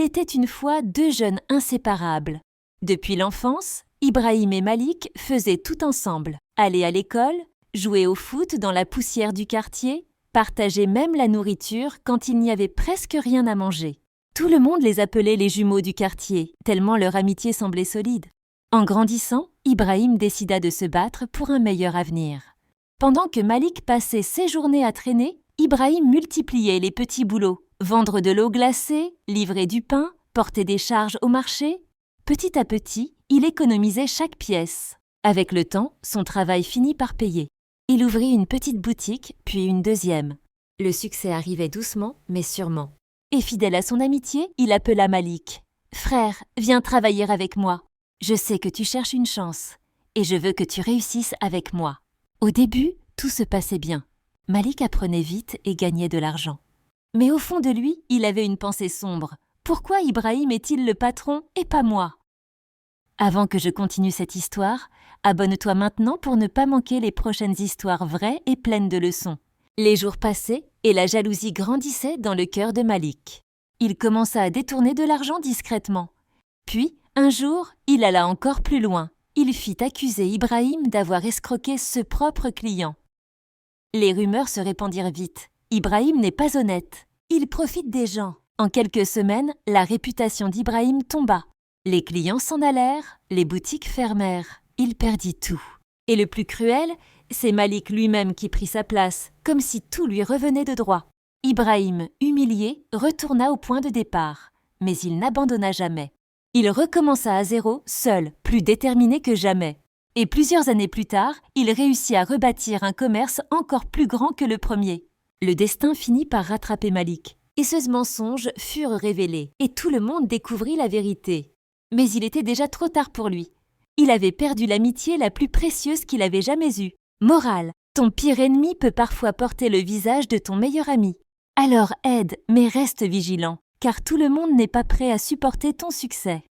Il était une fois deux jeunes inséparables. Depuis l'enfance, Ibrahim et Malik faisaient tout ensemble. Aller à l'école, jouer au foot dans la poussière du quartier, partager même la nourriture quand il n'y avait presque rien à manger. Tout le monde les appelait les jumeaux du quartier, tellement leur amitié semblait solide. En grandissant, Ibrahim décida de se battre pour un meilleur avenir. Pendant que Malik passait ses journées à traîner, Ibrahim multipliait les petits boulots. Vendre de l'eau glacée, livrer du pain, porter des charges au marché. Petit à petit, il économisait chaque pièce. Avec le temps, son travail finit par payer. Il ouvrit une petite boutique, puis une deuxième. Le succès arrivait doucement, mais sûrement. Et fidèle à son amitié, il appela Malik. « Frère, viens travailler avec moi. Je sais que tu cherches une chance, et je veux que tu réussisses avec moi. » Au début, tout se passait bien. Malik apprenait vite et gagnait de l'argent. Mais au fond de lui, il avait une pensée sombre. Pourquoi Ibrahim est-il le patron et pas moi? Avant que je continue cette histoire, abonne-toi maintenant pour ne pas manquer les prochaines histoires vraies et pleines de leçons. Les jours passaient et la jalousie grandissait dans le cœur de Malik. Il commença à détourner de l'argent discrètement. Puis, un jour, il alla encore plus loin. Il fit accuser Ibrahim d'avoir escroqué ce propre client. Les rumeurs se répandirent vite. Ibrahim n'est pas honnête. Il profite des gens. En quelques semaines, la réputation d'Ibrahim tomba. Les clients s'en allèrent, les boutiques fermèrent. Il perdit tout. Et le plus cruel, c'est Malik lui-même qui prit sa place, comme si tout lui revenait de droit. Ibrahim, humilié, retourna au point de départ. Mais il n'abandonna jamais. Il recommença à zéro, seul, plus déterminé que jamais. Et plusieurs années plus tard, il réussit à rebâtir un commerce encore plus grand que le premier. Le destin finit par rattraper Malik. Et ces mensonges furent révélés, et tout le monde découvrit la vérité. Mais il était déjà trop tard pour lui. Il avait perdu l'amitié la plus précieuse qu'il avait jamais eue. Morale, ton pire ennemi peut parfois porter le visage de ton meilleur ami. Alors aide, mais reste vigilant, car tout le monde n'est pas prêt à supporter ton succès.